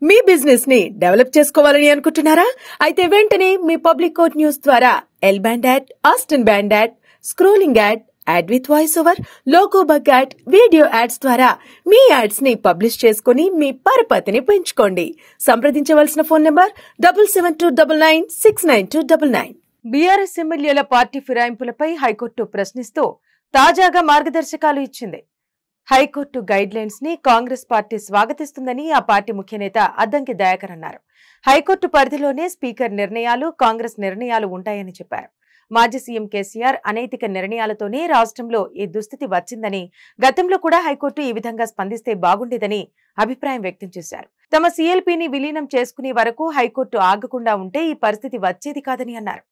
మీ business ని develop చేసుకోవాలని అనుకుంటున్నారా? అయితే వెంటనే మీ పబ్లిక్ కోట్ న్యూస్ ద్వారా L band ad, Aston band ad, scrolling ad, ad with voice over, logo bug ad, video ads ద్వారా మీ యాడ్స్ ని పబ్లిష్ చేసుకుని మీ పరపతిని పెంచుకోండి. సంప్రదించవలసిన ఫోన్ నంబర్ 7729969299. బీఆర్ఎస్ ఎమ్మెల్యేల పార్టీ ఫిరాయింపులపై హైకోర్టు ప్రశ్నిస్తూ తాజాగా మార్గదర్శకాలు ఇచ్చింది. హైకోర్టు గైడ్ లైన్స్ ని కాంగ్రెస్ పార్టీ స్వాగతిస్తుందని ఆ పార్టీ ముఖ్య నేత అద్దంకి దయాకర్ అన్నారు. హైకోర్టు పరిధిలోనే స్పీకర్ నిర్ణయాలు, కాంగ్రెస్ నిర్ణయాలు ఉంటాయని చెప్పారు. మాజీ సీఎం కేసీఆర్ అనైతిక నిర్ణయాలతోనే రాష్ట్రంలో ఈ దుస్థితి వచ్చిందని, గతంలో కూడా హైకోర్టు ఈ విధంగా స్పందిస్తే బాగుండేదని అభిప్రాయం వ్యక్తం చేశారు. తమ సీఎల్పీని విలీనం చేసుకునే వరకు హైకోర్టు ఆగకుండా ఉంటే ఈ పరిస్థితి వచ్చేది కాదని అన్నారు.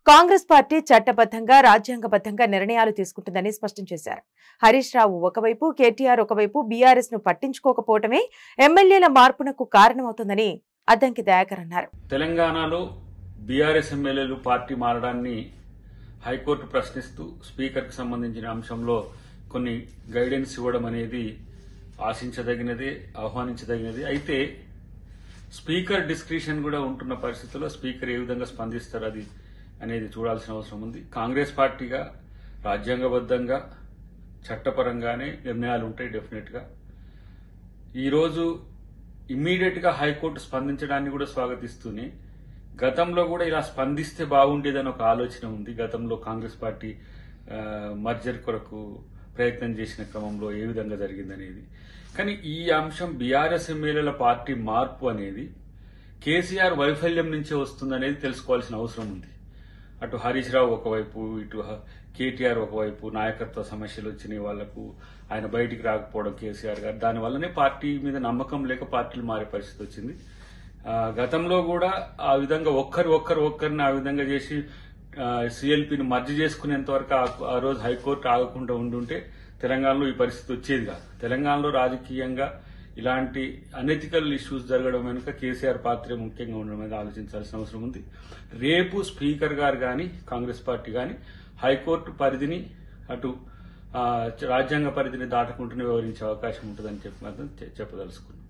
కాంగ్రెస్ పార్టీ చట్టబద్ధంగా, రాజ్యాంగబద్ధంగా నిర్ణయాలు తీసుకుంటుందని స్పష్టం చేశారు. హరీష్ రావు ఒకవైపు, కేటీఆర్ ఒకవైపు బీఆర్ఎస్ ను పట్టించుకోకపోవటమే ఎమ్మెల్యేల మార్పునకు కారణమవుతుందని అద్దంకి దయాకర్ అన్నారు. తెలంగాణలో బీఆర్ఎస్ ఎమ్మెల్యేలు పార్టీ మారడాన్ని హైకోర్టు ప్రశ్నిస్తూ స్పీకర్ కి సంబంధించిన అంశంలో కొన్ని గైడెన్స్ ఇవ్వడం అనేది ఆశించదగినది, ఆహ్వానించదగినది. అయితే స్పీకర్ డిస్క్రిషన్ కూడా ఉంటున్న పరిస్థితుల్లో స్పీకర్ ఏ విధంగా స్పందిస్తారు అది అనేది చూడాల్సిన అవసరం ఉంది. కాంగ్రెస్ పార్టీగా రాజ్యాంగబద్దంగా, చట్టపరంగానే నిర్ణయాలు ఉంటాయి డెఫినెట్ గా. ఈరోజు ఇమ్మీడియట్ గా హైకోర్టు స్పందించడాన్ని కూడా స్వాగతిస్తూనే గతంలో కూడా ఇలా స్పందిస్తే బాగుండేదని ఒక ఆలోచన ఉంది. గతంలో కాంగ్రెస్ పార్టీ మర్జర్ కొరకు ప్రయత్నం చేసిన క్రమంలో ఏ విధంగా జరిగిందనేది. కానీ ఈ అంశం బీఆర్ఎస్ ఎమ్మెల్యేల పార్టీ మార్పు అనేది కేసీఆర్ వైఫల్యం నుంచే వస్తుందనేది తెలుసుకోవాల్సిన అవసరం ఉంది. అటు హరీష్ రావు ఒకవైపు, ఇటు కేటీఆర్ ఒకవైపు నాయకత్వ సమస్యలు వచ్చినాయి వాళ్లకు, ఆయన బయటికి రాకపోవడం కేసీఆర్ గారు, దానివల్లనే పార్టీ మీద నమ్మకం లేక పార్టీలు మారే పరిస్థితి వచ్చింది. గతంలో కూడా ఆ విధంగా ఒక్కరిని ఆ విధంగా చేసి సీఎల్పీని మర్జీ చేసుకునేంత వరకు ఆ రోజు హైకోర్టు ఆగకుండా ఉండుంటే తెలంగాణలో ఈ పరిస్థితి వచ్చేది కాదు. తెలంగాణలో రాజకీయంగా ఇలాంటి అనెథికల్ ఇష్యూస్ జరగడం వెనుక కేసీఆర్ పాత్ర ముఖ్యంగా ఉండడం మీద ఆలోచించాల్సిన అవసరం ఉంది. రేపు స్పీకర్ గారు గాని, కాంగ్రెస్ పార్టీ గాని హైకోర్టు పరిధిని, అటు రాజ్యాంగ పరిధిని దాటకుంటూనే వ్యవహరించే అవకాశం ఉంటుందని చెప్పదలుచుకున్నాం.